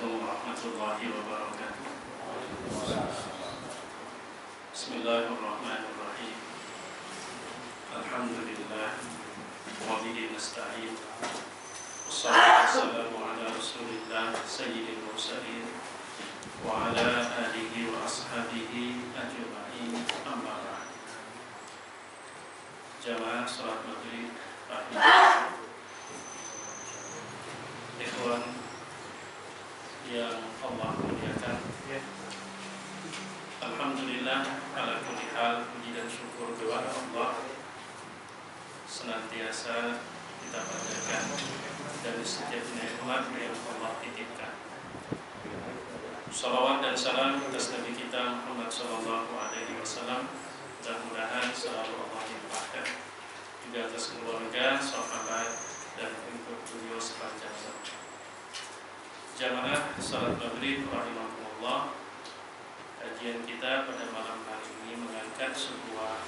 Assalamualaikum warahmatullahi wabarakatuh. Bismillahirrahmanirrahim. Alhamdulillah wa bihi nasta'in. Wassalatu wassalamu ala Rasulillah sayyidil mursalin wa ala alihi wa ashabihi ajma'in. Amma ba'd. Jamaah salat maghrib rahimahullah. Ikhwan yang Allah muliakan, alhamdulillah ala kulli hal, puji dan syukur kepada Allah senantiasa kita panjatkan dari setiap nikmat yang Allah titipkan. Salawat dan salam atas Nabi kita Muhammad sallallahu alaihi wasallam, mudah-mudahan selalu Allah limpahkan juga atas keluarga, sahabat dan pengikut beliau sepanjang zaman. Jamaah salat maghrib rahimahumullah, kajian kita pada malam hari ini mengangkat sebuah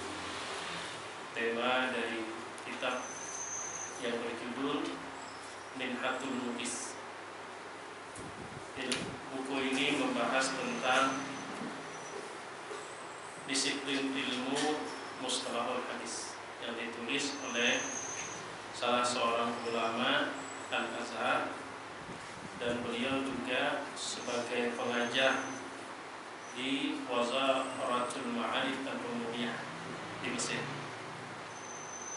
tema dari kitab yang berjudul Minhatul Muqis. Buku ini membahas tentang disiplin ilmu mustalahul hadis yang ditulis oleh salah seorang ulama Al-Azhar, dan beliau juga sebagai pengajar di Wazaratul Ma'arif Al-Umumiyah di Mesir.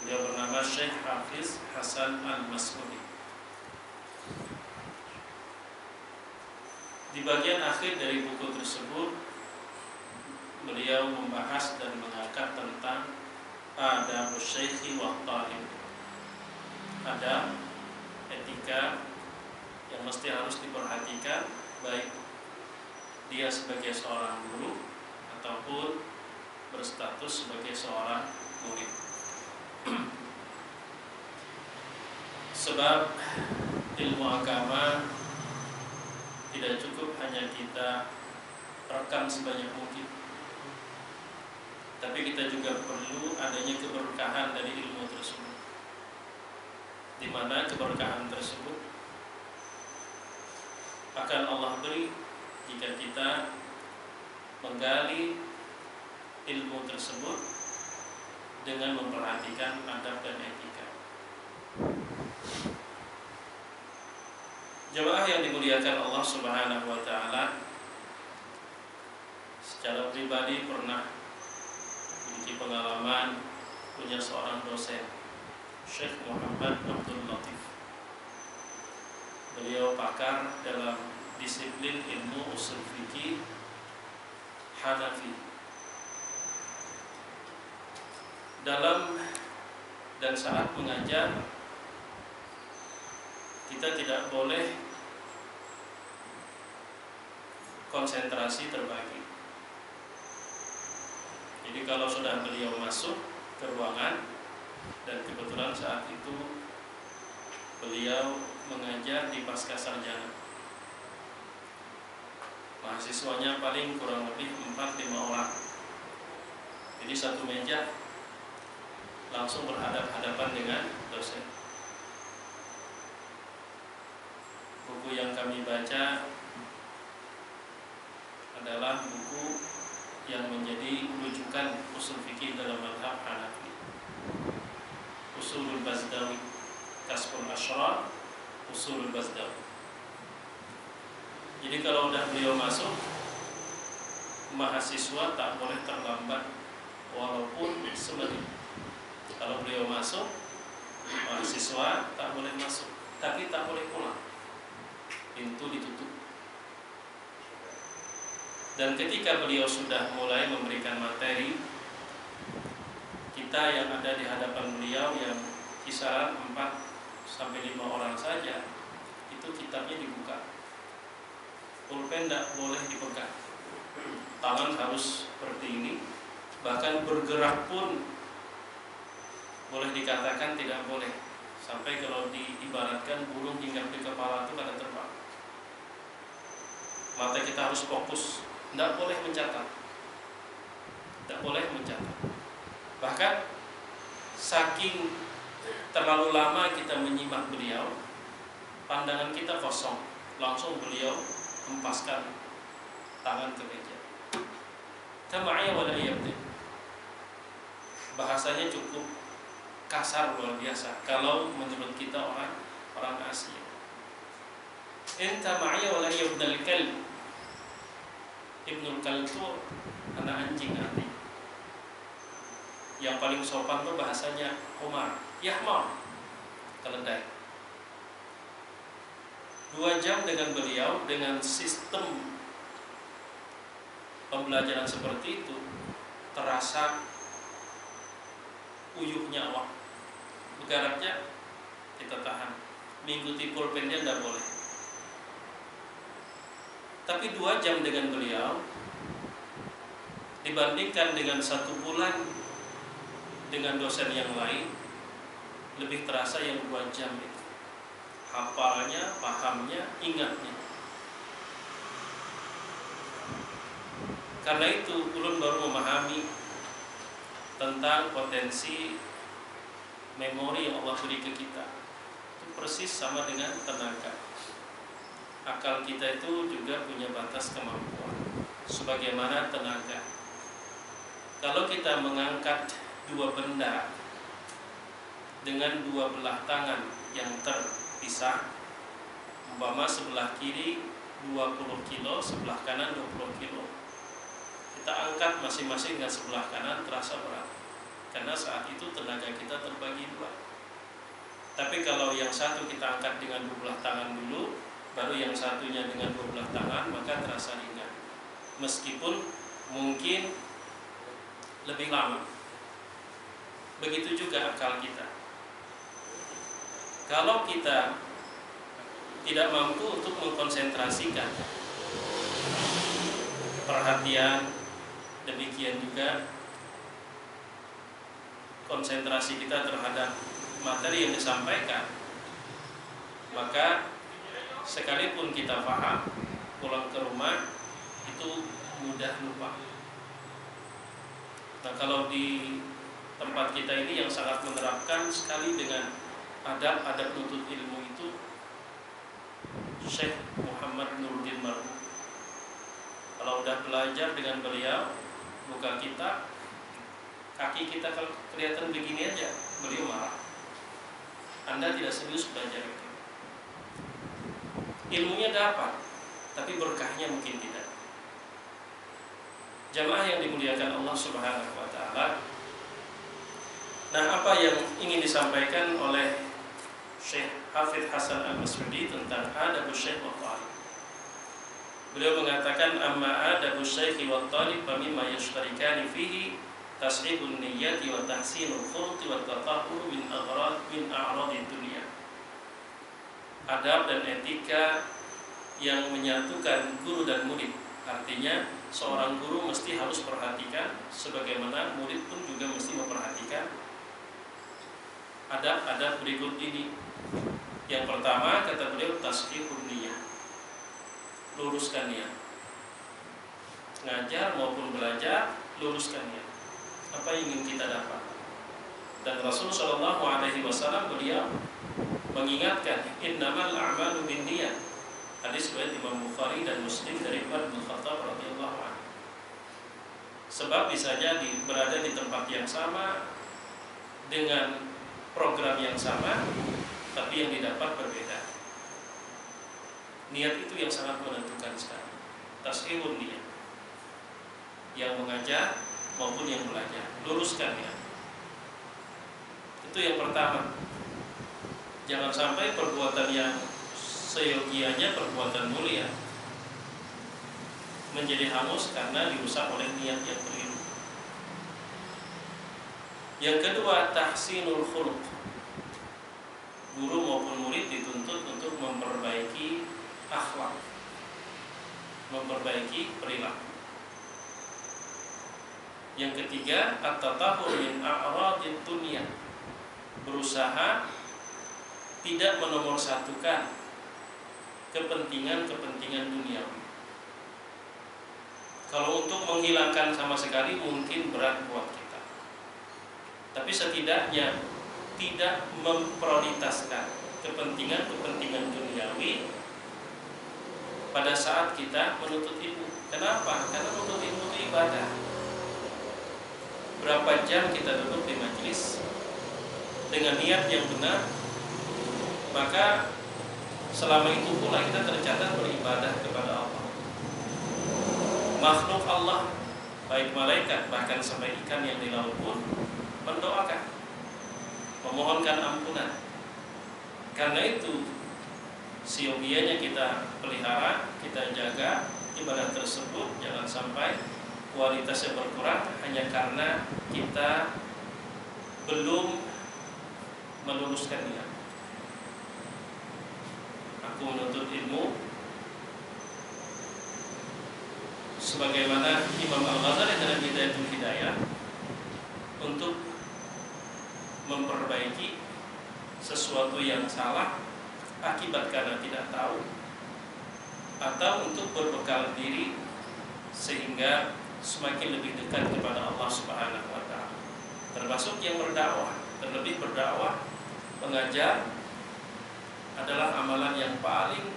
Beliau bernama Syekh Hafiz Hasan Al-Mas'udi. Di bagian akhir dari buku tersebut, beliau membahas dan mengangkat tentang adabus syekhi wa talib, adab etika yang mesti harus diperhatikan baik dia sebagai seorang guru ataupun berstatus sebagai seorang murid. Sebab ilmu agama tidak cukup hanya kita rekam sebanyak mungkin, tapi kita juga perlu adanya keberkahan dari ilmu tersebut, di mana keberkahan tersebut akan Allah beri jika kita menggali ilmu tersebut dengan memperhatikan adab dan etika. Jamaah yang dimuliakan Allah Subhanahu wa taala, secara pribadi pernah memiliki pengalaman punya seorang dosen, Syekh Muhammad Abdul Latif. Beliau pakar dalam disiplin ilmu usul fikih Hanafi. Dalam dan saat mengajar, kita tidak boleh konsentrasi terbagi. Jadi kalau sudah beliau masuk ke ruangan, dan kebetulan saat itu beliau mengajar di pasca sarjana, mahasiswanya paling kurang lebih 4-5 orang. Jadi satu meja langsung berhadapan dengan dosen. Buku yang kami baca adalah buku yang menjadi rujukan usul fikih dalam mazhab Hanafi, Usulul Bazdawi, Kasbul Asyrar, Usulul Bazdawi. Jadi kalau udah beliau masuk, mahasiswa tak boleh terlambat walaupun semenit. Kalau beliau masuk, mahasiswa tak boleh masuk, tapi tak boleh pulang. Pintu ditutup. Dan ketika beliau sudah mulai memberikan materi, kita yang ada di hadapan beliau yang kisaran 4-5 orang saja, itu kitabnya dibuka. Pulpen tidak boleh dipegang, tangan harus seperti ini, bahkan bergerak pun boleh dikatakan tidak boleh. Sampai kalau diibaratkan burung hingga di kepala itu pada terbang. Mata kita harus fokus, tidak boleh mencatat, tidak boleh mencatat. Bahkan saking terlalu lama kita menyimak beliau, pandangan kita kosong, langsung beliau hempaskan tangan ke meja. Tama'aya wala yabdi. Bahasanya cukup kasar luar biasa kalau menurut kita orang Asia. Enta ma'aya wala yabdal kalb. Ibnul Kalb itu anak anjing artinya. Yang paling sopan itu bahasanya Umar, Yahmar, keledai. 2 jam dengan beliau dengan sistem pembelajaran seperti itu terasa uyuhnya awak. Begarapnya kita tahan, mengikuti pulpennya tidak boleh. Tapi 2 jam dengan beliau dibandingkan dengan 1 bulan dengan dosen yang lain, lebih terasa yang 2 jam itu. Hafalnya, pahamnya, ingatnya. Karena itu ulun baru memahami tentang potensi memori yang Allah beri ke kita. Itu persis sama dengan tenaga. Akal kita itu juga punya batas kemampuan sebagaimana tenaga. Kalau kita mengangkat 2 benda dengan 2 belah tangan yang terpisah, umpama sebelah kiri 20 kilo, sebelah kanan 20 kilo, kita angkat masing-masing dengan sebelah kanan, terasa berat karena saat itu tenaga kita terbagi 2. Tapi kalau yang satu kita angkat dengan 2 belah tangan dulu, baru yang satunya dengan 2 belah tangan, maka terasa ringan meskipun mungkin lebih lama. Begitu juga akal kita. Kalau kita tidak mampu untuk mengkonsentrasikan perhatian, demikian juga konsentrasi kita terhadap materi yang disampaikan, maka sekalipun kita paham, pulang ke rumah itu mudah lupa. Nah, kalau di tempat kita ini yang sangat menerapkan sekali dengan adab-adab nuntut ilmu itu Syekh Muhammad Nuruddin Marhum. Kalau udah belajar dengan beliau, muka kita, kaki kita kalau kelihatan begini aja, beliau marah. Anda tidak serius belajar itu. Ilmunya dapat, tapi berkahnya mungkin tidak. Jamaah yang dimuliakan Allah Subhanahu wa taala. Nah, apa yang ingin disampaikan oleh Syekh Hafidz Hasan Al-Mas'udi tentang adabus syekh wa talib. Beliau mengatakan amma adabus syekh wa talib fa mimma yashtarikani fihi tashihun niyyati wa tahsinul khuluqi wa tatahhur min a'radid dunya. Adab dan etika yang menyatukan guru dan murid. Artinya seorang guru mesti harus perhatikan, sebagaimana murid pun juga mesti memperhatikan adab-adab berikut ini. Yang pertama, kata beliau, tashihun niyyah, luruskan niat. Ngajar maupun belajar, luruskan niat. Apa yang ingin kita dapat? Dan Rasul Shallallahu Alaihi Wasallam beliau mengingatkan, innamal a'malu binniyat. Hadis riwayat Imam Bukhari dan Muslim dari Umar bin Khattab radhiyallahu anhu. Sebab bisa jadi berada di tempat yang sama dengan program yang sama, tapi yang didapat berbeda. Niat itu yang sangat menentukan sekali. Tashihun niat, yang mengajar maupun yang belajar, luruskan niat. Itu yang pertama. Jangan sampai perbuatan yang seyogianya perbuatan mulia menjadi hangus karena dirusak oleh niat yang keliru. Yang kedua, tahsinul khuluq. Guru maupun murid dituntut untuk memperbaiki akhlak, memperbaiki perilaku. Yang ketiga, at-tatahhur min a'radid dunya. Berusaha tidak menomorsatukan kepentingan-kepentingan duniawi. Kalau untuk menghilangkan sama sekali mungkin berat buat kita, tapi setidaknya tidak memprioritaskan kepentingan-kepentingan duniawi pada saat kita menuntut ilmu. Kenapa? Karena menuntut ilmu itu ibadah. Berapa jam kita duduk di majelis dengan niat yang benar, maka selama itu pula kita tercatat beribadah kepada Allah. Makhluk Allah, baik malaikat bahkan sampai ikan yang di laut pun mendoakan, memohonkan ampunan. Karena itu siogianya kita pelihara, kita jaga ibadah tersebut, jangan sampai kualitasnya berkurang hanya karena kita belum meluluskan niat. Aku menuntut ilmu sebagaimana Imam Al-Ghazali dalam Bidayatul Hidayah, untuk memperbaiki sesuatu yang salah akibat karena tidak tahu, atau untuk berbekal diri sehingga semakin lebih dekat kepada Allah Subhanahu wa taala. Termasuk yang berdakwah, terlebih berdakwah, mengajar adalah amalan yang paling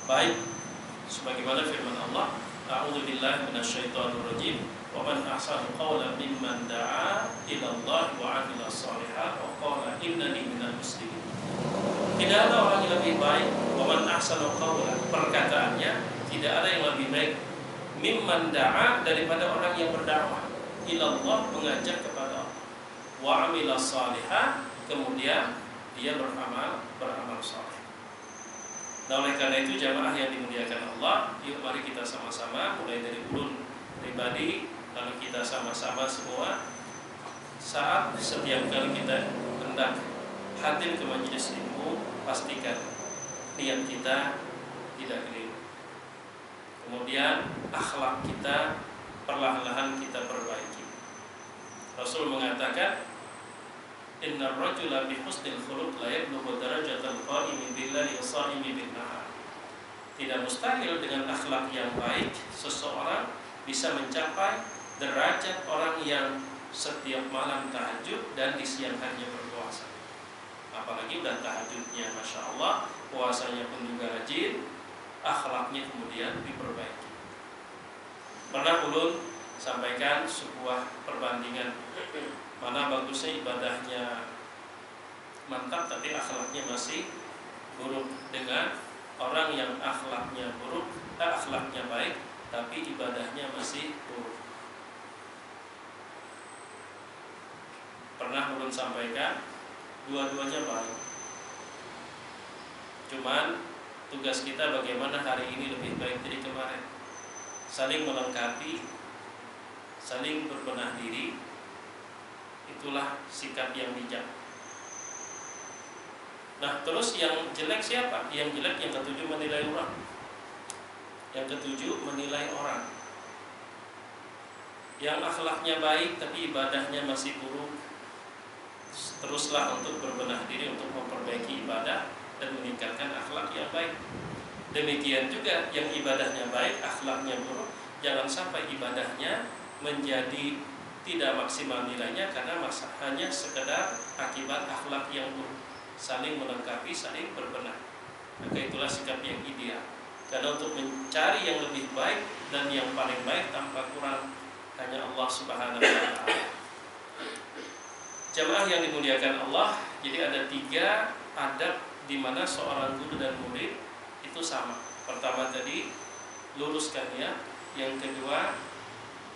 baik, sebagaimana firman Allah, a'udzubillahi minasyaitonirrajim, wa man ahsanu qawlan mimman da'a ila Allah wa 'amila shalihan wa qala innani minal muslimin. Tidak ada orang yang lebih baik, wa man ahsanu qawlan, perkataannya tidak ada yang lebih baik, mimman da'a, daripada orang yang berdakwah, ila Allah, mengajak kepada Allah, wa 'amila shalihan, kemudian dia beramal saleh. Nah, oleh karena itu jamaah yang dimuliakan Allah, yuk mari kita sama-sama mulai dari ulun pribadi, lalu kita sama-sama semua, saat setiap kali kita hendak hadir ke majelis ilmu, pastikan niat kita tidak keliru. Kemudian akhlak kita perlahan-lahan kita perbaiki. Rasul mengatakan, inna rajula bi husnil khuluq la yablughu darajatal qa'imi billahi sha'imi bin nahar. Tidak mustahil dengan akhlak yang baik seseorang bisa mencapai derajat orang yang setiap malam tahajud dan di siang harinya berpuasa. Apalagi udah tahajudnya Masya Allah, puasanya pun juga rajin, akhlaknya kemudian diperbaiki. Pernah ulun sampaikan sebuah perbandingan, mana bagusnya ibadahnya mantap tapi akhlaknya masih buruk, dengan orang yang akhlaknya buruk, akhlaknya baik tapi ibadahnya masih buruk. Pernah ulun sampaikan dua-duanya baik, cuman tugas kita bagaimana hari ini lebih baik dari kemarin, saling melengkapi, saling berbenah diri. Itulah sikap yang bijak. Nah, terus yang jelek siapa? Yang jelek yang ketujuh menilai orang. Yang ketujuh menilai orang. Yang akhlaknya baik tapi ibadahnya masih buruk, teruslah untuk berbenah diri untuk memperbaiki ibadah dan meningkatkan akhlak yang baik. Demikian juga yang ibadahnya baik, akhlaknya buruk, jangan sampai ibadahnya menjadi tidak maksimal nilainya karena hanya sekedar akibat akhlak yang buruk. Saling melengkapi, saling berbenah. Maka itulah sikap yang ideal. Karena untuk mencari yang lebih baik dan yang paling baik tanpa kurang hanya Allah Subhanahu wa taala. Jamaah yang dimuliakan Allah, jadi ada 3 adab di mana seorang guru dan murid itu sama. Pertama tadi luruskan niat, yang kedua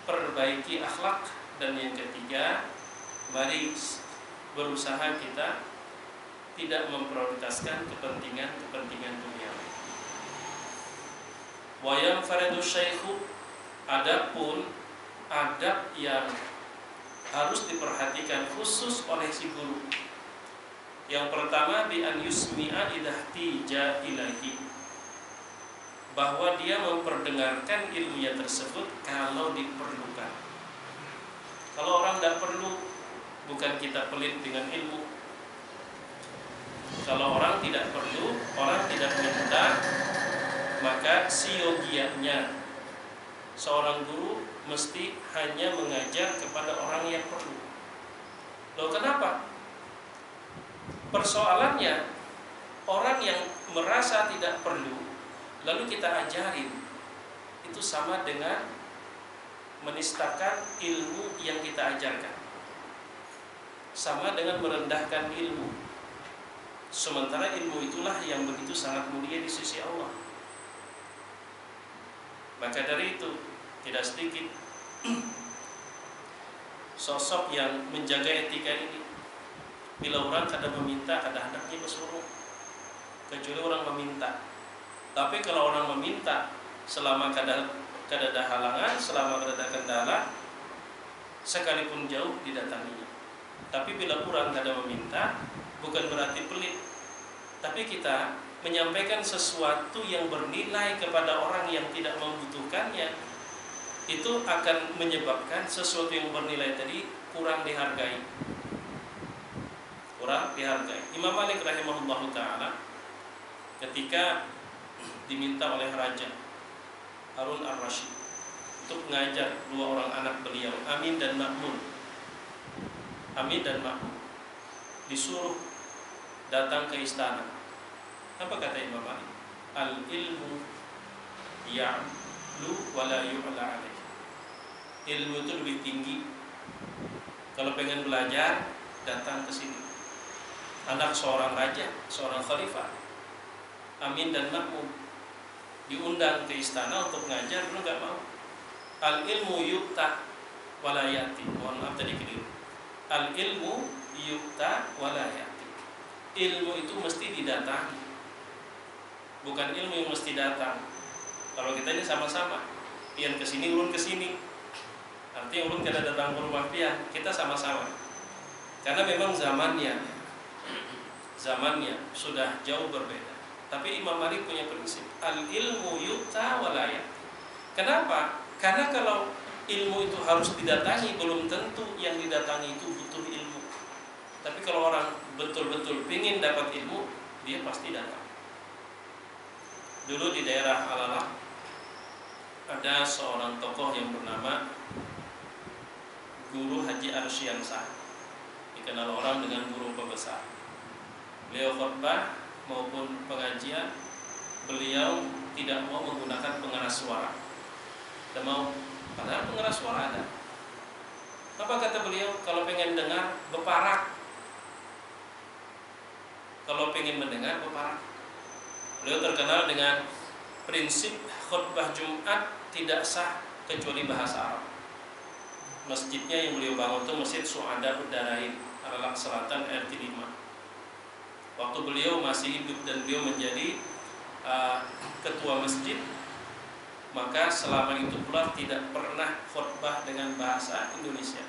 perbaiki akhlak, dan yang ketiga mari berusaha kita tidak memprioritaskan kepentingan duniawi. Wa yanfaridu syaikhu, adapun adab yang harus diperhatikan khusus oleh si guru. Yang pertama bi an yusmi'a idahtija ilahi, bahwa dia memperdengarkan ilmunya tersebut kalau diperlukan. Kalau orang tidak perlu, bukan kita pelit dengan ilmu. Kalau orang tidak perlu, orang tidak minta, maka siogianya seorang guru mesti hanya mengajar kepada orang yang perlu. Loh, kenapa? Persoalannya orang yang merasa tidak perlu, lalu kita ajarin, itu sama dengan menistakan ilmu yang kita ajarkan, sama dengan merendahkan ilmu. Sementara ilmu itulah yang begitu sangat mulia di sisi Allah. Maka dari itu tidak sedikit sosok yang menjaga etika ini. Bila orang kadang meminta, kadang hendaknya bersuruh, kecuali orang meminta. Tapi kalau orang meminta, selama kada ada halangan, selama kada ada kendala, sekalipun jauh didatanginya. Tapi bila orang kada meminta, bukan berarti pelit, tapi kita menyampaikan sesuatu yang bernilai kepada orang yang tidak membutuhkannya, itu akan menyebabkan sesuatu yang bernilai tadi kurang dihargai. Imam Malik rahimahullahu ta'ala ketika diminta oleh Raja Harun ar-Rasyid untuk mengajar dua orang anak beliau, Amin dan Ma'mun, disuruh datang ke istana. Apa kata Imam Malik? Al-ilmu ya'lu wa la yu'la alaih. Ilmu itu lebih tinggi. Kalau pengen belajar, datang ke sini. Anak seorang raja, seorang khalifah, Amin dan Ma'mun, diundang ke istana untuk mengajar, belum enggak mau. Al-ilmu yu'ta wa la ya'ti. Mohon maaf tadi keliru. Al-ilmu yu'ta wa la ya'ti. Ilmu itu mesti didatangi, bukan ilmu yang mesti datang. Kalau kita ini sama-sama, pian ke sini, ulun ke sini. Artinya ulun kada datang ke rumah pian, kita sama-sama. Karena memang zamannya sudah jauh berbeda. Tapi Imam Malik punya prinsip, al-ilmu yu'ta wa la ya'ti. Kenapa? Karena kalau ilmu itu harus didatangi, belum tentu yang didatangi itu butuh ilmu. Tapi kalau orang betul-betul ingin dapat ilmu, dia pasti datang. Dulu di daerah Alalah ada seorang tokoh yang bernama Guru Haji Arsyiansah, dikenal orang dengan guru pembesar. Beliau khutbah maupun pengajian, beliau tidak mau menggunakan pengeras suara. Tidak mau, padahal pengeras suara ada. Apa kata beliau? Kalau pengen dengar, beparak. Kalau pengen mendengar, beparak. Beliau terkenal dengan prinsip khutbah Jumat tidak sah kecuali bahasa Arab. Masjidnya yang beliau bangun itu Masjid Su'ada Udarain, Aralak Selatan, RT 5. Waktu beliau masih hidup dan beliau menjadi ketua masjid, maka selama itu pula tidak pernah khutbah dengan bahasa Indonesia,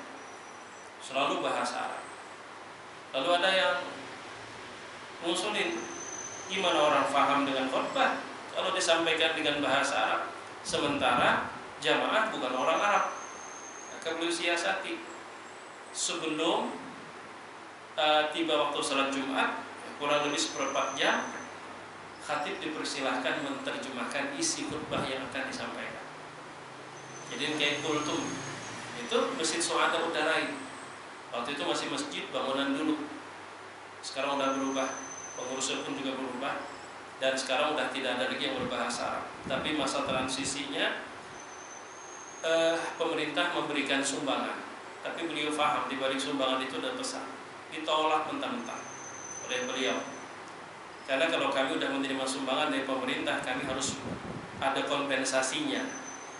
selalu bahasa Arab. Lalu ada yang mengusulin, gimana orang faham dengan khutbah kalau disampaikan dengan bahasa Arab, sementara jamaah bukan orang Arab. Maka beliau siasati, sebelum tiba waktu salat Jumat, kurang lebih seperempat jam, khatib dipersilahkan menerjemahkan isi khutbah yang akan disampaikan. Jadi kayak kultum, itu Masjid Su'ada Udarain. Waktu itu masih masjid bangunan dulu. Sekarang udah berubah, pengurusnya pun juga berubah, dan sekarang udah tidak ada lagi yang berbahasa Arab. Tapi masa transisinya pemerintah memberikan sumbangan, tapi beliau faham di balik sumbangan itu ada pesan, ditolak mentah-mentah oleh beliau. Karena kalau kami sudah menerima sumbangan dari pemerintah, kami harus ada kompensasinya.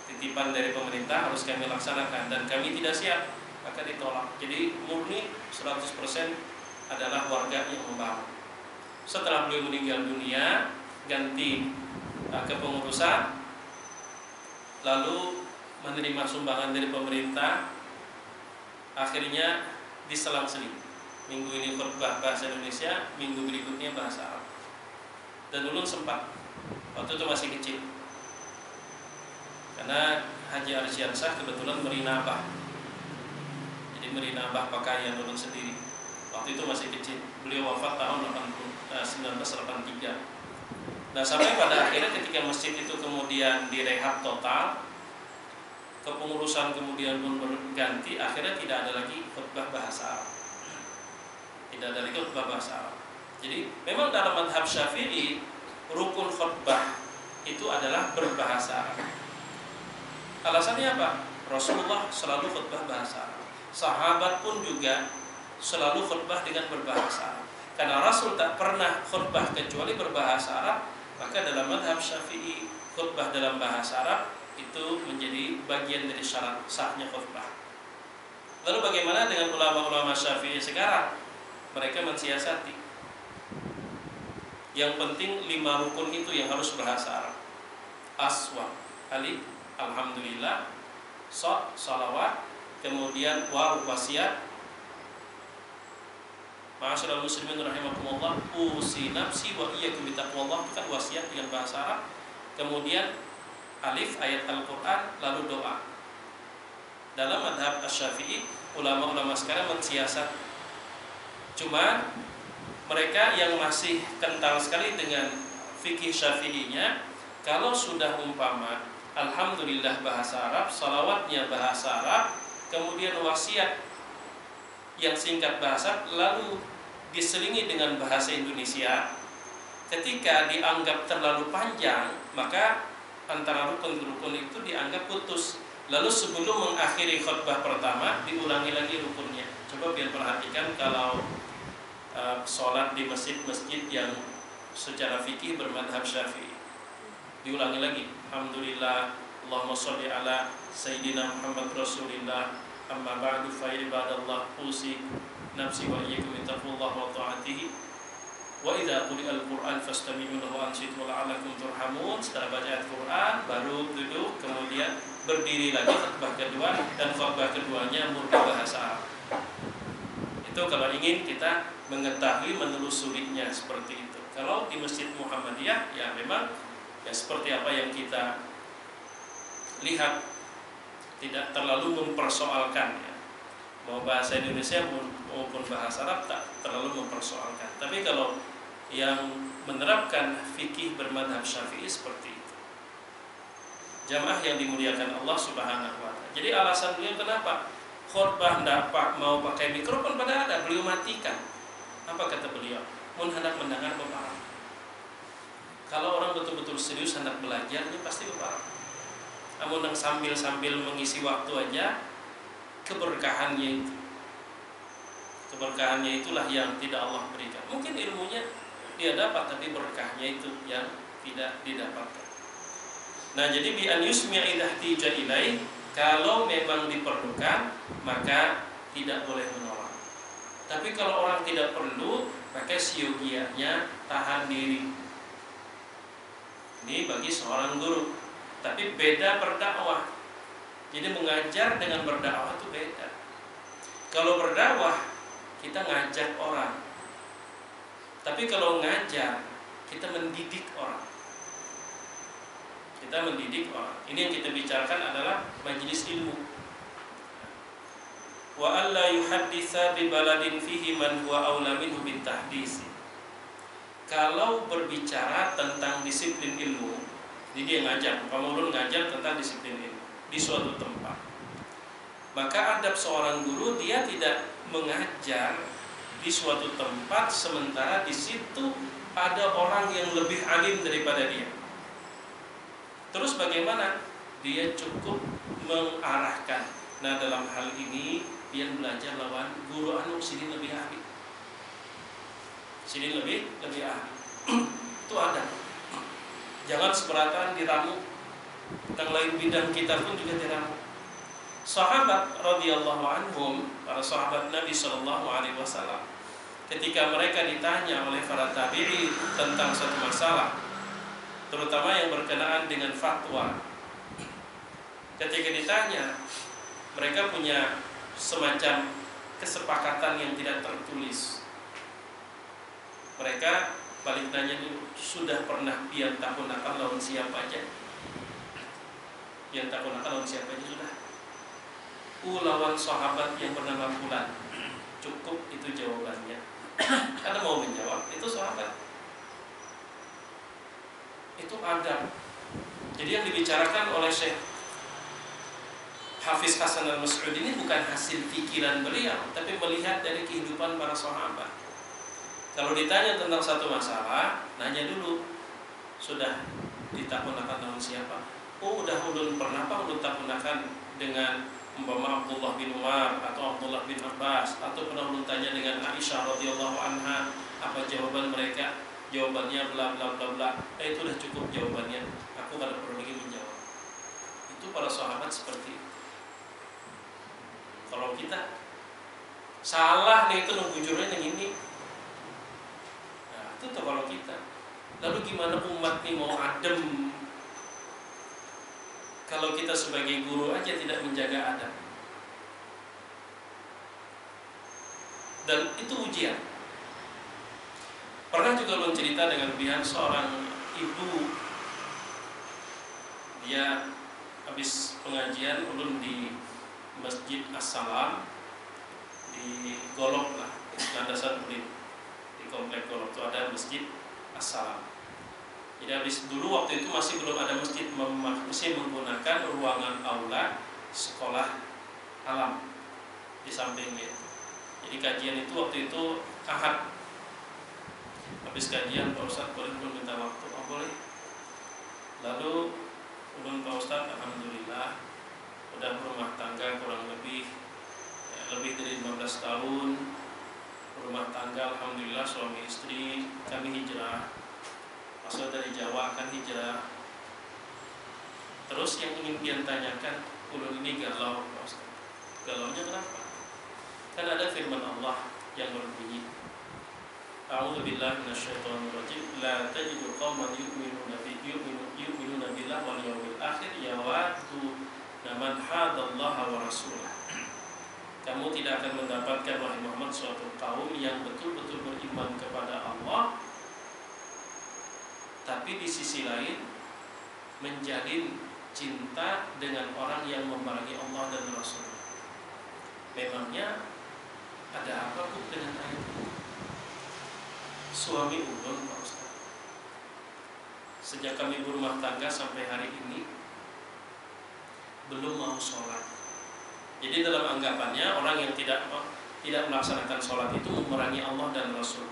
Titipan dari pemerintah harus kami laksanakan, dan kami tidak siap, maka ditolak. Jadi murni 100% adalah warga yang membangun. Setelah beliau meninggal dunia, ganti kepengurusan, lalu menerima sumbangan dari pemerintah, akhirnya diselang-seling. Minggu ini khutbah bahasa Indonesia, minggu berikutnya bahasa Arab. Dan ulun sempat, waktu itu masih kecil, karena Haji Arsyiansah kebetulan merinabah. Jadi merinabah pakaian ulun sendiri. Waktu itu masih kecil. Beliau wafat tahun 1983. Nah, sampai pada akhirnya ketika masjid itu kemudian direhab total, kepengurusan kemudian pun berganti, akhirnya tidak ada lagi khutbah bahasa Arab. Tidak ada lagi khutbah bahasa Arab. Jadi memang dalam mazhab Syafi'i rukun khutbah itu adalah berbahasa Arab. Alasannya apa? Rasulullah selalu khutbah bahasa Arab. Sahabat pun juga selalu khutbah dengan berbahasa Arab. Karena Rasul tak pernah khutbah kecuali berbahasa Arab, maka dalam mazhab Syafi'i khutbah dalam bahasa Arab itu menjadi bagian dari syarat sahnya khutbah. Lalu bagaimana dengan ulama-ulama Syafi'i sekarang? Mereka mensiasati yang penting 5 rukun itu yang harus bahasa Arab. Aswa, alif, alhamdulillah, shad, salawat, kemudian waw, wasiat. Ma'asyiral muslimin rahimakumullah, usi nafsi wa iyyakum bittaqwallah, itu kan wasiat dengan bahasa Arab. Kemudian alif, ayat Al-Qur'an, lalu doa. Dalam mazhab Asy-Syafi'i, ulama-ulama sekarang mensiasat. Cuma mereka yang masih kental sekali dengan fikih Syafi'inya, kalau sudah umpama alhamdulillah bahasa Arab, salawatnya bahasa Arab, kemudian wasiat yang singkat bahasa, lalu diselingi dengan bahasa Indonesia, ketika dianggap terlalu panjang, maka antara rukun-rukun itu dianggap putus. Lalu sebelum mengakhiri khutbah pertama, diulangi lagi rukunnya. Coba biar perhatikan kalau sholat di masjid-masjid yang secara fikih bermadhab Syafi'i, diulangi lagi. Alhamdulillah, Allahumma sholli ala Sayyidina Muhammad Rasulillah, amma ba'du fa ibadallah, usi nafsi wa iyyakum bittaqwallahi wa ta'atihi, wa idza quri'al Qur'an fastami'u lahu wa ansitu la'allakum turhamun. Setelah baca ayat Qur'an baru duduk, kemudian berdiri lagi khutbah kedua, dan khutbah keduanya murni bahasa Arab. Itu kalau ingin kita mengetahui menelusurinya seperti itu. Kalau di Masjid Muhammadiyah ya memang ya seperti apa yang kita lihat, tidak terlalu mempersoalkan ya. Mau bahasa Indonesia maupun bahasa Arab tak terlalu mempersoalkan. Tapi kalau yang menerapkan fikih bermadhab Syafi'i seperti itu. Jamaah yang dimuliakan Allah Subhanahu wa ta'ala. Jadi alasan beliau kenapa khutbah ndak mau pakai mikrofon, padahal ada, beliau matikan. Apa kata beliau? Mun hendak mendengar beparang. Kalau orang betul-betul serius hendak belajar, ini pasti beparang. Namun yang sambil mengisi waktu aja, keberkahannya itulah yang tidak Allah berikan. Mungkin ilmunya dia dapat, tapi berkahnya itu yang tidak didapatkan. Nah, jadi bi an yusmi'a idahtija ilaih, kalau memang diperlukan maka tidak boleh menolak. Tapi kalau orang tidak perlu, maka siogianya tahan diri. Ini bagi seorang guru. Tapi beda berdakwah. Jadi mengajar dengan berdakwah itu beda. Kalau berdakwah kita ngajak orang. Tapi kalau ngajar kita mendidik orang. Kita mendidik orang. Ini yang kita bicarakan adalah majelis ilmu. Wa alla yuhadditsa bi baladin fihi man huwa aula minhu bitahdisi. Kalau berbicara tentang disiplin ilmu, jadi dia ngajar, pemulung ngajar tentang disiplin ilmu di suatu tempat, maka adab seorang guru, dia tidak mengajar di suatu tempat sementara di situ ada orang yang lebih alim daripada dia. Terus bagaimana? Dia cukup mengarahkan. Nah, dalam hal ini dia belajar lawan guru anu sini lebih ahli. Sini lebih ahli. Itu ada. Jangan seberatan diramu. Tentang lain bidang kita pun juga diramu. Sahabat radhiyallahu anhum, para sahabat Nabi sallallahu alaihi wasallam, ketika mereka ditanya oleh para tabi'in tentang suatu masalah, terutama yang berkenaan dengan fatwa, ketika ditanya, mereka punya semacam kesepakatan yang tidak tertulis. Mereka balik tanya dulu, sudah pernah pian takunakan lawan siapa aja? Pian takunakan lawan siapa aja sudah? Lawan sahabat yang bernama Fulan. Cukup itu jawabannya. Karena mau menjawab, itu sahabat. Itu adab. Jadi yang dibicarakan oleh Syekh Hafiz Hasan al-Mas'ud ini bukan hasil pikiran beliau, tapi melihat dari kehidupan para sahabat. Kalau ditanya tentang satu masalah, nanya dulu, sudah ditakunakan dengan siapa? Oh, udah ulun pernah Pak ulun takunakan dengan umpama Abdullah bin Umar atau Abdullah bin Abbas, atau pernah ulun tanya dengan Aisyah radhiyallahu anha, apa jawaban mereka? Jawabannya bla bla bla bla. Itu udah cukup jawabannya. Aku kada perlu lagi menjawab. Itu para sahabat seperti itu. Kalau kita salah nih itu ngebujurnya yang ini. Nah, itu tuh kalau kita. Lalu gimana umat nih mau adem kalau kita sebagai guru aja tidak menjaga adab? Dan itu ujian. Pernah juga belum cerita dengan pihak seorang ibu, dia habis pengajian ulun di Masjid As-Salam di Golok lah, landasan Udin, di komplek Golok itu ada Masjid As-Salam. Jadi habis dulu waktu itu masih belum ada masjid, masih menggunakan ruangan aula sekolah alam di sampingnya. Jadi kajian itu waktu itu Ahad. Habis kajian Pak Ustadz boleh belum minta waktu? Oh boleh. Lalu ulun Pak Ustadz alhamdulillah udah berumah tangga kurang lebih lebih dari 15 tahun. Rumah tangga alhamdulillah, suami istri kami hijrah. Asal dari Jawa akan hijrah. Terus yang ingin pian tanyakan, ulun ini galau Pak Ustaz. Galaunya kenapa? Kan ada firman Allah yang berbunyi, A'udzubillahi minasyaitonirrajim, la tajidu qauman yu'minuna billahi wal yawmil akhir yawaddu man hadallaha wa rasulah. Kamu tidak akan mendapatkan wahai Muhammad suatu kaum yang betul-betul beriman kepada Allah, tapi di sisi lain menjalin cinta dengan orang yang memerangi Allah dan Rasul. Memangnya ada apa Bu dengan ayat itu? Suami ulun Pak Ustaz, sejak kami berumah tangga sampai hari ini belum mau sholat. Jadi dalam anggapannya orang yang tidak melaksanakan sholat itu memerangi Allah dan Rasul.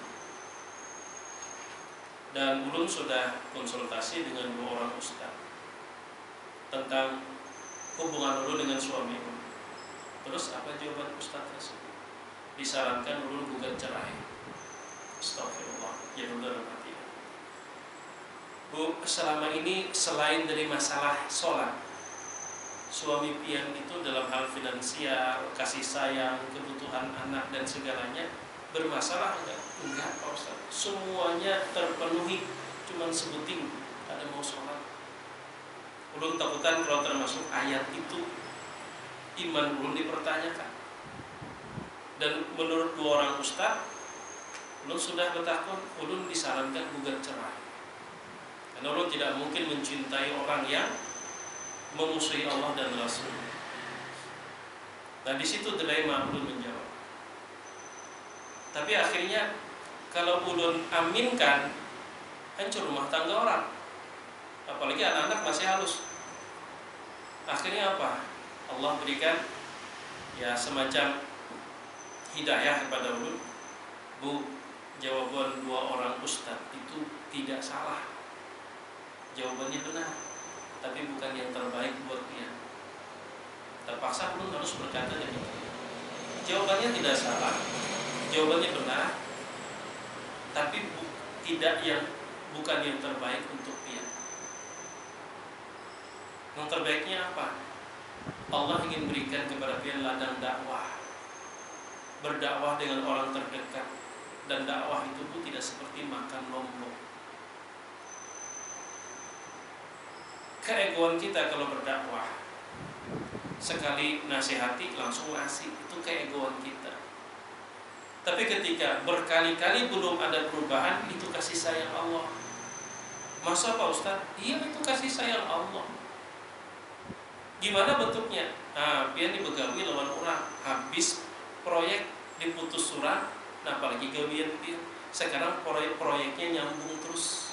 Dan ulun sudah konsultasi dengan 2 orang ustaz tentang hubungan ulun dengan suami ulun. Terus apa jawaban ustaz tersebut? Disarankan ulun gugat cerai. Astagfirullah, ya dalam hati. Bu, selama ini selain dari masalah sholat, suami pian itu dalam hal finansial, kasih sayang, kebutuhan anak dan segalanya bermasalah enggak? Enggak Pak Ustaz. Semuanya terpenuhi, cuman sebuting ada mau sholat. Ulun takutan kalau termasuk ayat itu iman ulun dipertanyakan. Dan menurut 2 orang ustaz, ulun sudah bertakun, ulun disarankan gugat cerai. Karena ulun tidak mungkin mencintai orang yang memusuhi Allah dan Rasul. Nah di situ dilema ulun menjawab. Tapi akhirnya kalau ulun aminkan, hancur rumah tangga orang. Apalagi anak-anak masih halus. Akhirnya apa? Allah berikan ya semacam hidayah kepada ulun. Bu, jawaban 2 orang ustaz itu tidak salah. Jawabannya benar, tapi bukan yang terbaik buat dia. Terpaksa ulun harus berkata demikian. Jawabannya tidak salah, jawabannya benar, tapi bukan yang terbaik untuk dia. Yang terbaiknya apa? Allah ingin berikan kepada dia ladang dakwah, berdakwah dengan orang terdekat, dan dakwah itu pun tidak seperti makan lombok. Keegoan kita kalau berdakwah, sekali nasihati langsung ngasih, itu keegoan kita. Tapi ketika berkali-kali belum ada perubahan, itu kasih sayang Allah. Masa Pak Ustaz? Iya, itu kasih sayang Allah. Gimana bentuknya? Nah, biar dibegawi lawan orang. Habis proyek diputus surat, nah apalagi gawian dia. Sekarang proyeknya nyambung terus.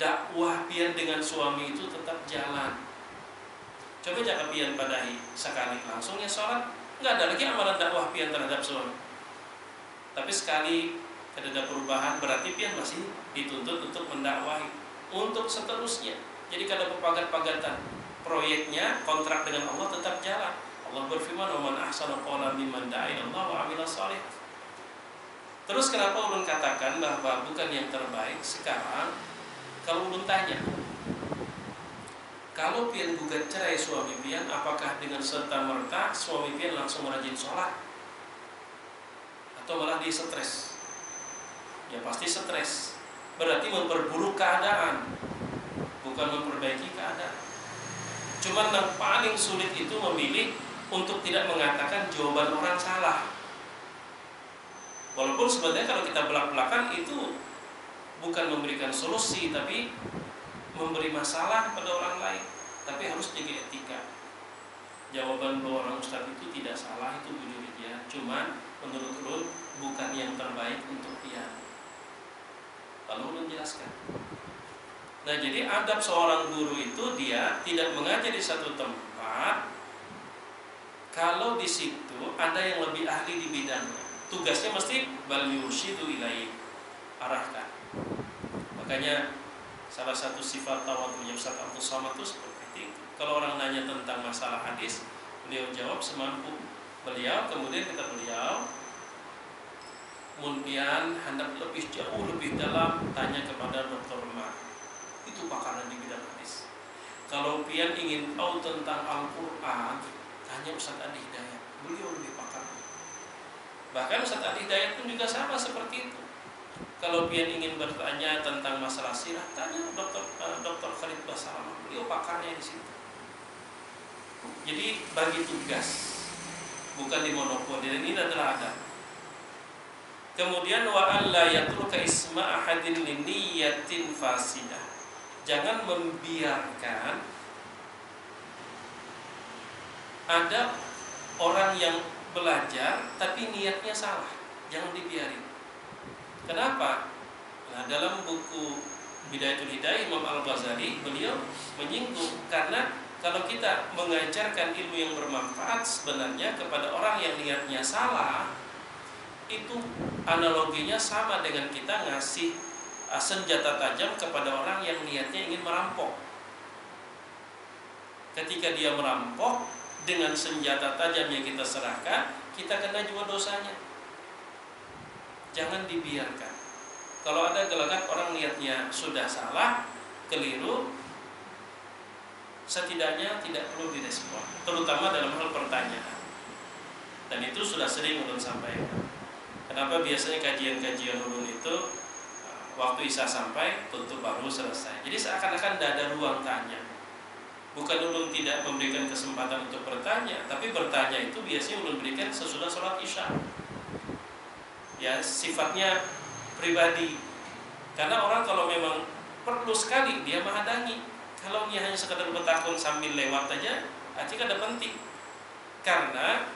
Dakwah pian dengan suami itu tetap jalan. Coba jangan pian padahi sekali langsungnya sholat, nggak ada lagi amalan dakwah pian terhadap suami. Tapi sekali ada perubahan, berarti pian masih dituntut untuk mendakwahi. untuk seterusnya. Jadi kada pepagat-pagatan, proyeknya, kontrak dengan Allah tetap jalan. Allah berfirman, "Wa man ahsanu qawlan mimman da'a ila Allah wa 'amila shalihan." Terus kenapa ulun katakan bahwa bukan yang terbaik? Sekarang kalau ulun tanya, kalau pian gugat cerai suami pian, apakah dengan serta merta suami pian langsung rajin sholat? Atau malah dia stres? Ya pasti stres. Berarti memperburuk keadaan, bukan memperbaiki keadaan. Cuman yang paling sulit itu memilih untuk tidak mengatakan jawaban orang salah. Walaupun sebenarnya kalau kita belak-belakan itu bukan memberikan solusi, tapi memberi masalah pada orang lain. Tapi harus jaga etika. Jawaban dua orang ustaz itu tidak salah, itu bujur dia. Cuman menurut ulun bukan yang terbaik untuk dia. Lalu ulun jelaskan. Nah, jadi adab seorang guru itu dia tidak mengajar di satu tempat kalau di situ ada yang lebih ahli di bidangnya. Tugasnya mesti bal yursyidu ilaihi, arahkan. Makanya salah satu sifat tawadhunya Ustaz Abdul Somad itu seperti itu. Kalau orang nanya tentang masalah hadis, beliau jawab semampu beliau. Kemudian kata beliau, "Munpian hendak lebih jauh, lebih dalam, tanya kepada Dr. Ma. Itu pakar di bidang hadis. Kalau pian ingin tahu tentang Al-Quran, tanya Ustaz Adi Hidayat. Beliau lebih pakar. Bahkan Ustaz Adi Hidayat pun juga sama seperti itu. Kalau pian ingin bertanya tentang masalah sirah, tanya Dr. Khalid Basalamah. Beliau pakarnya di situ. Jadi bagi tugas, bukan dimonopoli. Dan ini adalah adab. Kemudian wa alla yatruka isma ahadin li niyatin fasidah. Jangan membiarkan ada orang yang belajar tapi niatnya salah. Jangan dibiarin. Kenapa? Nah, dalam buku Bidayatul Hidayah Imam Al-Ghazali beliau menyinggung, karena kalau kita mengajarkan ilmu yang bermanfaat sebenarnya kepada orang yang niatnya salah, itu analoginya sama dengan kita ngasih senjata tajam kepada orang yang niatnya ingin merampok. Ketika dia merampok, dengan senjata tajam yang kita serahkan, kita kena juga dosanya. Jangan dibiarkan. Kalau ada gelagat orang niatnya sudah salah, keliru, setidaknya tidak perlu direspon, terutama dalam hal pertanyaan. Dan itu sudah sering ulun sampaikan. Kenapa biasanya kajian-kajian ulun itu waktu isya sampai tutup baru selesai. Jadi seakan-akan tidak ada ruang tanya. Bukan ulun tidak memberikan kesempatan untuk bertanya, tapi bertanya itu biasanya ulun berikan sesudah sholat isya. Ya, sifatnya pribadi. Karena orang kalau memang perlu sekali, dia menghadangi. Kalau dia hanya sekadar bertakun sambil lewat aja, artinya ada penting. Karena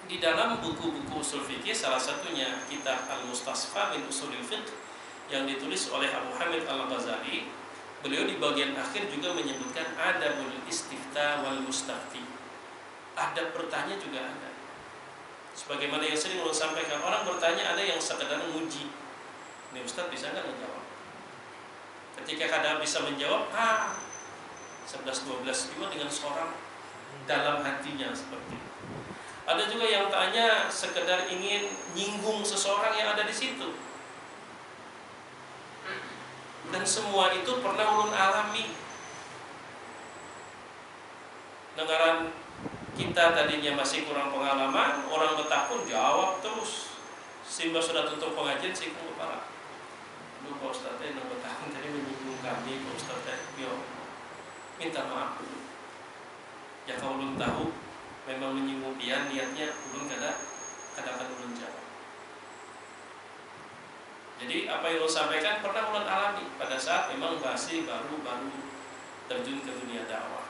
di dalam buku-buku usul fikih, salah satunya kitab Al-Mustasfa min Usulil Fiqh yang ditulis oleh Abu Hamid Al-Ghazali, beliau di bagian akhir juga menyebutkan adabul istifta wal mustafti. Adab bertanya juga ada. Sebagaimana yang sering ulun sampaikan, orang bertanya ada yang sekadar menguji. Ini Ustaz bisa nggak menjawab? Ketika kadang bisa menjawab, 11-12 juga dengan seorang dalam hatinya seperti itu. Ada juga yang tanya sekedar ingin nyinggung seseorang yang ada di situ. Dan semua itu pernah ulun alami. Dengaran kita tadinya masih kurang pengalaman, orang bertakun jawab terus. Simba sudah tutup pengajian sih ke para. Lu Pak Ustaz yang bertakun tadi menyinggung kami, Pak Ustaz yo minta maaf. Ya kalau ulun tahu memang menyinggung dia niatnya ulun kadang ulun jawab. Jadi apa yang ulun sampaikan pernah ulun alami pada saat memang masih baru terjun ke dunia dakwah.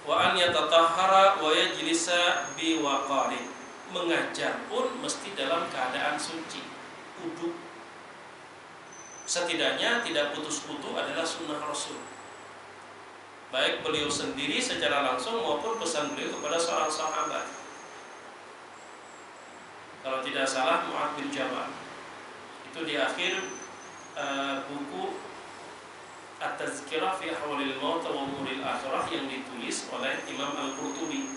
Wa an yatatahhara wa yajlisa bi waqarin. Mengajar pun mesti dalam keadaan suci, wudu. Setidaknya tidak putus-putus adalah sunnah Rasul. Baik beliau sendiri secara langsung maupun pesan beliau kepada seorang sahabat. Kalau tidak salah Mu'adz bin Jabal. Itu di akhir buku At-Tazkirah fi Ahwalil Maut wa Umuril Akhirah yang ditulis oleh Imam Al-Qurtubi.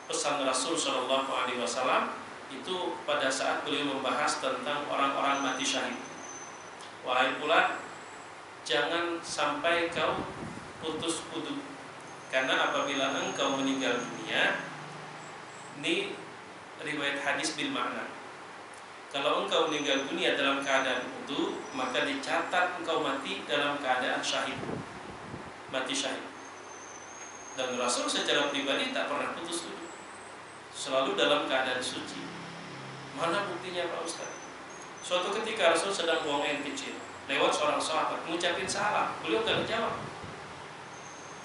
Pesan Rasul Shallallahu Alaihi Wasallam itu pada saat beliau membahas tentang orang-orang mati syahid. Wahai pula, jangan sampai kau putus udhu, karena apabila engkau meninggal dunia, ini riwayat hadis bil makna. Kalau engkau meninggal dunia dalam keadaan wudu, maka dicatat engkau mati dalam keadaan syahid, mati syahid. Dan Rasul secara pribadi tak pernah putus wudu, selalu dalam keadaan suci. Mana buktinya Pak Ustaz? Suatu ketika Rasul sedang buang air kecil, lewat seorang sahabat mengucapin salam, beliau gak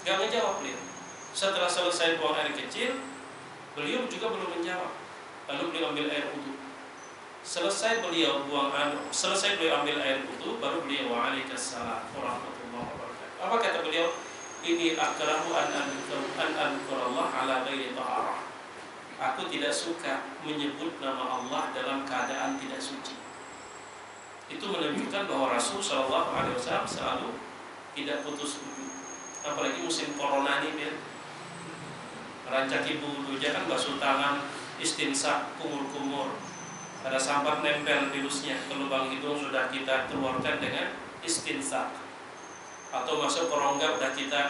ngejawab beliau. Setelah selesai buang air kecil, beliau juga belum menjawab. Lalu beliau ambil air wudu. Selesai beliau ambil air wudu, baru beliau waalaikumsalam warahmatullahi wabarakatuh. Apa kata beliau? Ini akrahu an ankurallah ala ghairi taharah. Aku tidak suka menyebut nama Allah dalam keadaan tidak suci. Itu menunjukkan bahwa Rasul Shallallahu Alaihi Wasallam selalu tidak putus wudu. Apalagi musim corona ini, ya. Rancaki wudu aja kan basuh tangan, istinsak, kumur-kumur. Ada sampah nempel virusnya ke lubang hidung, sudah kita keluarkan dengan istinsak. Atau masuk ke rongga sudah kita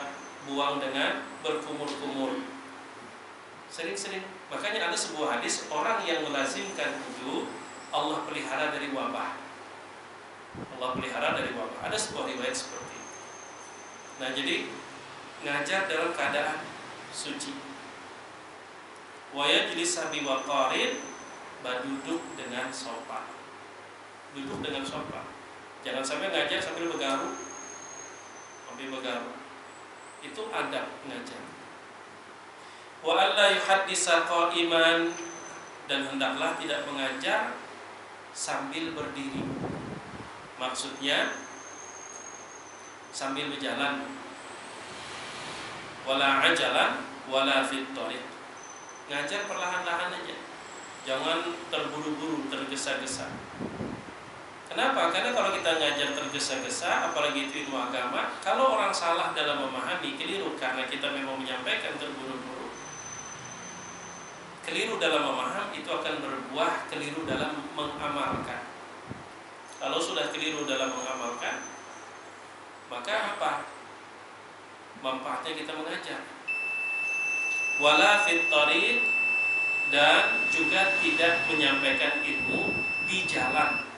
buang dengan berkumur-kumur. Sering-sering. Makanya ada sebuah hadis, orang yang melazimkan wudu Allah pelihara dari wabah. Allah pelihara dari wabah. Ada sebuah riwayat seperti itu. Nah, jadi ngajar dalam keadaan suci. Wa yajlis bi waqarin, duduk dengan sopan. Duduk dengan sopan. Jangan sampai ngajar sambil begaru. Itu adab ngajar. Wa alla yuhaddisa qa'iman, dan hendaklah tidak mengajar sambil berdiri. Maksudnya sambil berjalan. Wala ajalan wala fit thariq. Ngajar perlahan-lahan aja. Jangan terburu-buru, tergesa-gesa. Kenapa? Karena kalau kita ngajar tergesa-gesa, apalagi itu ilmu agama, kalau orang salah dalam memahami, keliru karena kita memang menyampaikan terburu-buru, keliru dalam memaham, itu akan berbuah keliru dalam mengamalkan. Kalau sudah keliru dalam mengamalkan, maka apa manfaatnya kita mengajar? Wala fit thariq, dan juga tidak menyampaikan ilmu di jalan.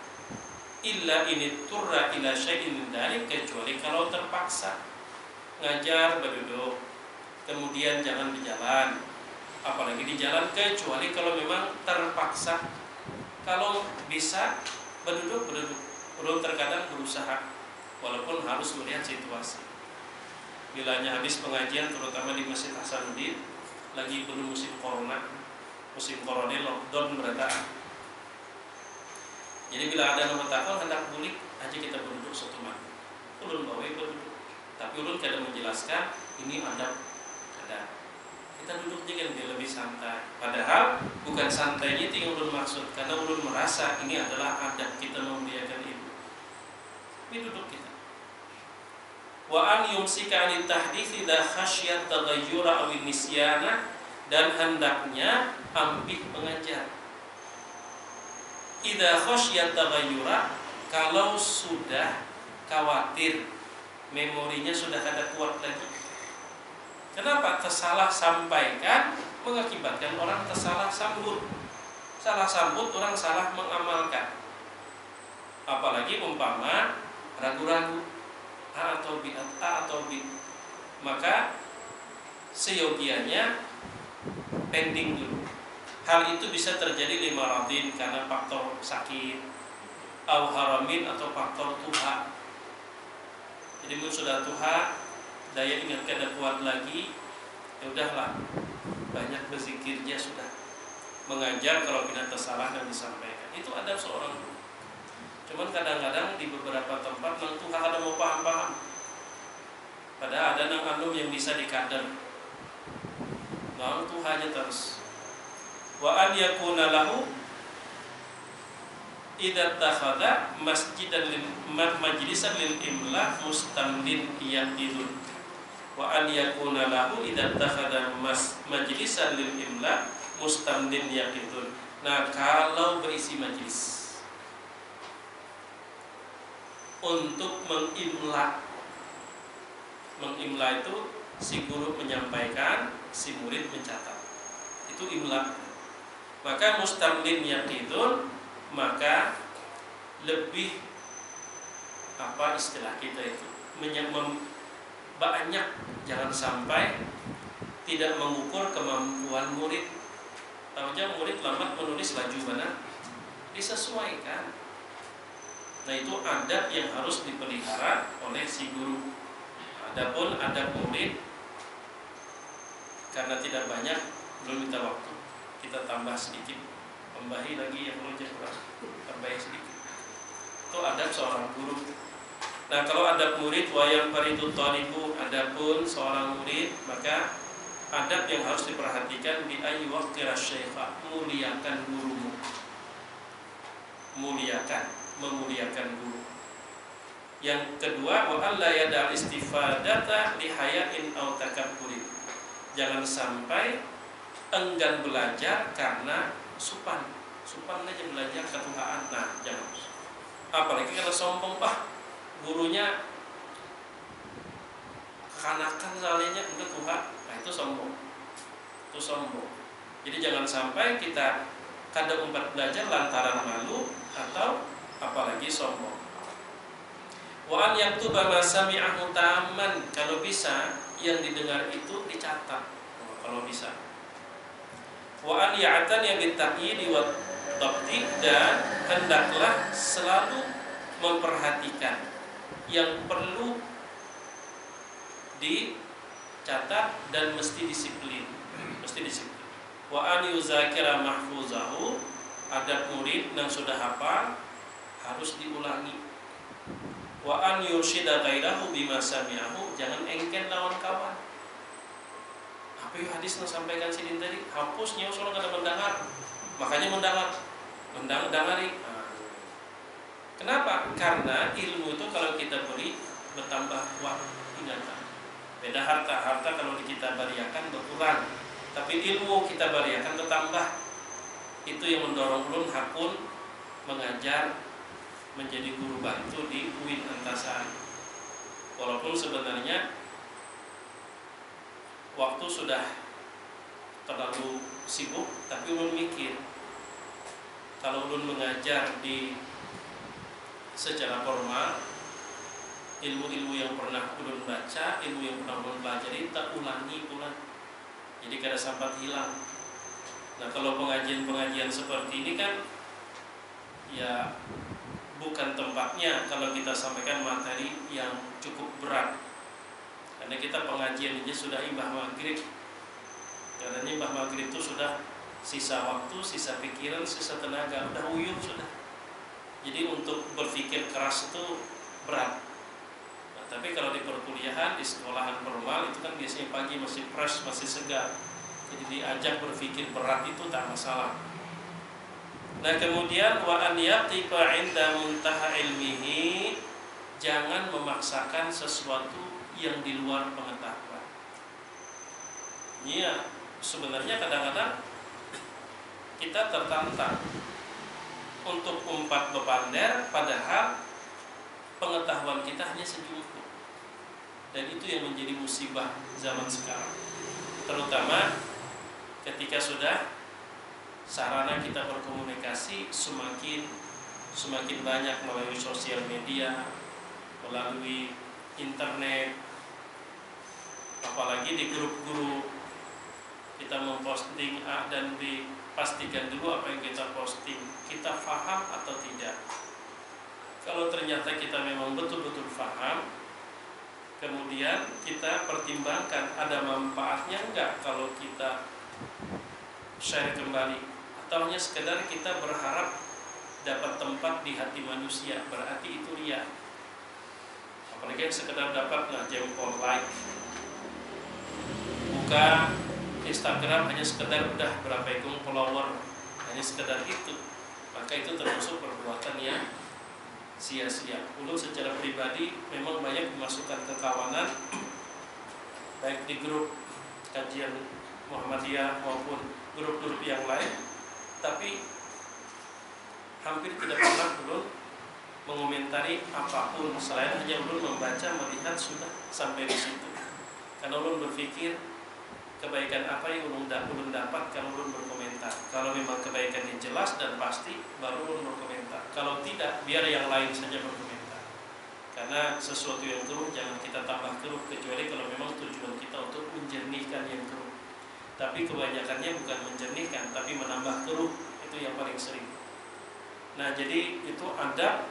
Illa ini turra ila syai'in dari, kecuali kalau terpaksa. Ngajar berduduk, kemudian jangan berjalan, apalagi di jalan, kecuali kalau memang terpaksa. Kalau bisa berduduk. Ulun terkadang berusaha, walaupun harus melihat situasi. Bilanya habis pengajian, terutama di Masjid Hasanuddin, lagi belum musim corona lockdown berantakan. Jadi bila ada nomor telepon hendak bulik aja kita berduduk satu malam. Ulun bawa berduduk, tapi ulun kadang menjelaskan ini adab kadang. Kita duduk juga lebih santai. Padahal bukan santainya itu yang ulun maksud, karena ulun merasa ini adalah adab kita memuliakan ibu. Ini duduk kita. Wa an yumsika anit tahdits idza khasyat taghayyura aw nisyana, dan hendaknya ambil mengajar. Idza khasyat taghayyura, kalau sudah khawatir memorinya sudah kada kuat lagi. Kenapa? Tersalah sampaikan mengakibatkan orang tersalah sambut. Salah sambut, orang salah mengamalkan. Apalagi umpama ragu-ragu A atau B, maka seyogianya pending dulu. Hal itu bisa terjadi lima radin, karena faktor sakit, au haramin, atau faktor tuha. Jadi sudah tuha, daya ingat kada kuat lagi, ya udahlah, banyak berzikirnya sudah. Mengajar kalau tidak tersalah dan disampaikan, itu adab seorang guru. Cuman kadang-kadang di beberapa tempat nang tuha kada mau paham-paham. Padahal ada nang anum yang bisa dikader. Nang tuhanya terus. Wa an yakuna lahu idza takhadha majlisan lil imla mustamlin yaqidun wa an yakuna lahu idza takhadha majlisan lil imla mustamlin yaqidun. Nah, kalau berisi majlis untuk mengimla itu si guru menyampaikan, si murid mencatat, itu imla. Maka mustamlin yaqidun, maka lebih apa istilah kita itu banyak, jangan sampai tidak mengukur kemampuan murid. Tahunya murid lambat menulis laju mana disesuaikan. Nah, itu adab yang harus dipelihara oleh si guru. Adapun adab murid, karena tidak banyak, belum minta waktu, kita tambah sedikit, tambahi lagi yang belum kurang, tambah sedikit. Itu adab seorang guru. Nah, kalau adab murid, wayang faridut thalibu, adapun seorang murid, maka adab yang harus diperhatikan bi ayyi waqtira syaikha, muliakan gurumu. Memuliakan guru. Yang kedua, wa alla yada'al istifadata li hayain aw takabburin. Jangan sampai enggan belajar karena supan aja belajar ketuhaan. Nah, jangan. Apalagi kalau sombong, gurunya kekanakan soalnya udah Tuhan. Nah, itu sombong. Jadi jangan sampai kita kada umpat belajar lantaran malu atau apalagi sombong. Wa an yaktuba ma sami'ahu taman, kalau bisa yang didengar itu dicatat, kalau bisa. Wa an ya'tan yang bitaqyid wa dhabti, dan hendaklah selalu memperhatikan yang perlu dicatat dan mesti disiplin. Wa an yuzakira mahfuzahu, adab murid yang sudah hafal harus diulangi. Wa an yursyida ghairahu bima sami'ahu, jangan engken lawan kawan. Apa yang hadis yang sampaikan sidin tadi, hapusnya soalnya kada mendengar. Makanya mendengari. Kenapa? Karena ilmu itu kalau kita beri bertambah kuat ingatan. Beda harta kalau kita bariakan berkurang, tapi ilmu kita bariakan bertambah. Itu yang mendorong ulun hakun mengajar menjadi guru bantu di UIN Antasari. Walaupun sebenarnya waktu sudah terlalu sibuk, tapi ulun mikir kalau ulun mengajar di secara formal, ilmu-ilmu yang pernah ulun baca, ilmu yang pernah ulun pelajari tak ulangi pula. Jadi kada sampai hilang. Nah, kalau pengajian-pengajian seperti ini kan ya bukan tempatnya kalau kita sampaikan materi yang cukup berat. Karena kita pengajian ini sudah imbah maghrib. Karena imbah maghrib itu sudah sisa waktu, sisa pikiran, sisa tenaga, udah uyuh sudah. Jadi untuk berpikir keras itu berat. Nah, tapi kalau di perkuliahan, di sekolahan formal itu kan biasanya pagi masih fresh, masih segar. Jadi diajak berpikir berat itu tak masalah. Nah, kemudian wa an yaqifa 'inda muntaha ilmihi, jangan memaksakan sesuatu yang di luar pengetahuan. Iya, sebenarnya kadang-kadang kita tertantang untuk umpat bepander, padahal pengetahuan kita hanya sejumput. Dan itu yang menjadi musibah zaman sekarang, terutama ketika sudah sarana kita berkomunikasi semakin banyak melalui sosial media, melalui internet, apalagi di grup-grup kita memposting A dan B, pastikan dulu apa yang kita posting kita faham atau tidak. Kalau ternyata kita memang betul-betul faham, kemudian kita pertimbangkan ada manfaatnya enggak kalau kita share kembali, atau hanya sekedar kita berharap dapat tempat di hati manusia, berarti itu ria. Apalagi yang sekedar dapat jempol like, buka Instagram hanya sekedar udah berapa ekor follower, hanya sekedar itu. maka itu termasuk perbuatan yang sia-sia. Ulun secara pribadi memang banyak dimasukkan ke kawanan, baik di grup kajian Muhammadiyah maupun grup-grup yang lain, tapi hampir tidak pernah ulun mengomentari apapun selain hanya ulun membaca, melihat, sudah sampai di situ. Karena ulun berpikir kebaikan apa yang ulun dapat kalau ulun berkomentar. Kalau memang kebaikannya jelas dan pasti, baru ulun berkomentar. Kalau tidak, biar yang lain saja berkomentar. Karena sesuatu yang keruh jangan kita tambah keruh, kecuali kalau memang tujuan kita untuk menjernihkan yang keruh. Tapi kebanyakannya bukan menjernihkan, tapi menambah keruh. Itu yang paling sering. Nah, jadi itu adab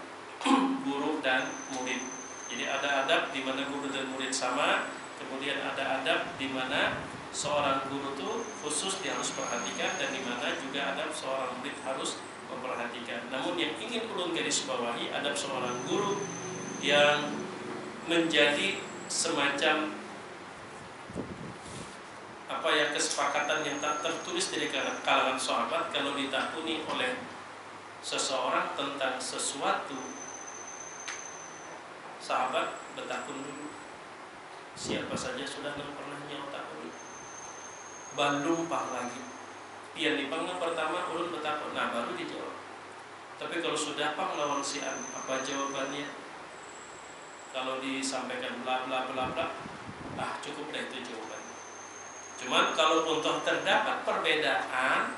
guru dan murid. Jadi ada adab di mana guru dan murid sama, kemudian ada adab di mana seorang guru itu khusus dia harus perhatikan, dan di mana juga adab seorang murid harus memperhatikan. Namun yang ingin ulun garis bawahi, adab seorang guru yang menjadi semacam kesepakatan yang tak tertulis dari kalangan sahabat. Kalau ditakuni oleh seseorang tentang sesuatu, sahabat bertakun dulu. Siapa saja sudah pernah nyawa balumpah lagi. Pian dipangga pertama ulun bertakun, nah baru dijawab. Tapi kalau sudah pang lawan si an, apa jawabannya? Kalau disampaikan bla bla bla bla, cukup dah itu jawaban. Cuman kalau untuk terdapat perbedaan,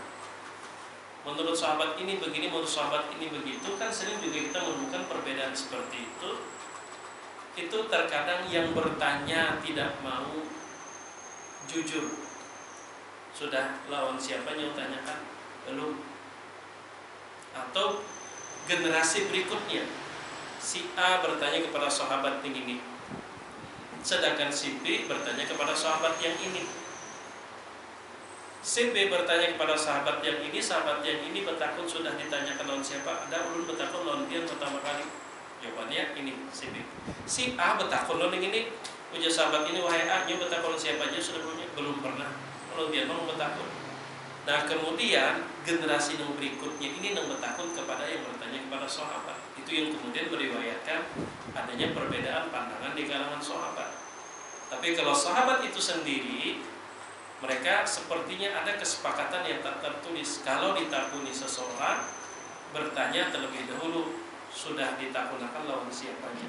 menurut sahabat ini begini, menurut sahabat ini begitu, kan sering juga kita menemukan perbedaan seperti itu. Itu terkadang yang bertanya tidak mau jujur. Sudah lawan siapanya tanyakan belum? Atau generasi berikutnya, si A bertanya kepada sahabat yang ini, sedangkan si B bertanya kepada sahabat yang ini. Si B bertanya kepada sahabat yang ini bertakun sudah ditanyakan lawan siapa? Ada ulun bertakun lawan dia pertama kali. Jawabannya ini si B. Si A bertakun lawan yang ini, ujar sahabat ini, wahai A, nyu bertakun siapa aja sudah belum pernah. Kalau dia mau bertakun. Nah kemudian generasi yang berikutnya ini yang bertakun kepada yang bertanya kepada sahabat. Itu yang kemudian meriwayatkan adanya perbedaan pandangan di kalangan sahabat. Tapi kalau sahabat itu sendiri, mereka sepertinya ada kesepakatan yang tak tertulis. Kalau ditakuni seseorang, bertanya terlebih dahulu, sudah ditakunakan lawan siapanya?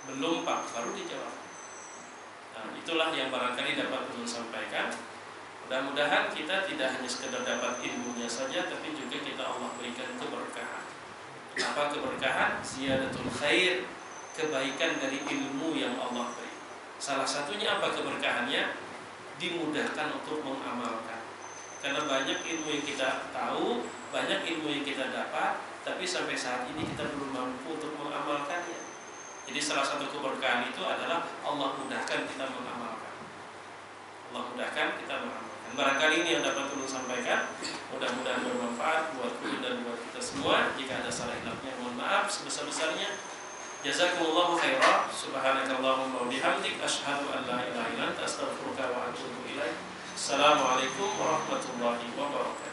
Belum pak, baru dijawab. Nah, itulah yang barangkali dapat ulun sampaikan. Mudah-mudahan kita tidak hanya sekedar dapat ilmunya saja, tapi juga kita Allah berikan keberkahan. Apa keberkahan? Ziyadatul khair, kebaikan dari ilmu yang Allah beri. Salah satunya apa keberkahannya? Dimudahkan untuk mengamalkan. Karena banyak ilmu yang kita tahu, banyak ilmu yang kita dapat, tapi sampai saat ini kita belum mampu untuk mengamalkannya. Jadi salah satu keberkahan itu adalah Allah mudahkan kita mengamalkan. Allah mudahkan kita mengamalkan. Barangkali ini yang dapat ulun sampaikan. Mudah-mudahan bermanfaat buat ulun dan buat kita semua. Jika ada salah hilafnya, mohon maaf sebesar-besarnya. Jazakumullahu khairan. Subhanakallahumma wa bihamdik, asyhadu an la ilaha illa anta, astaghfiruka wa atubu ilaik. Assalamualaikum warahmatullahi wabarakatuh.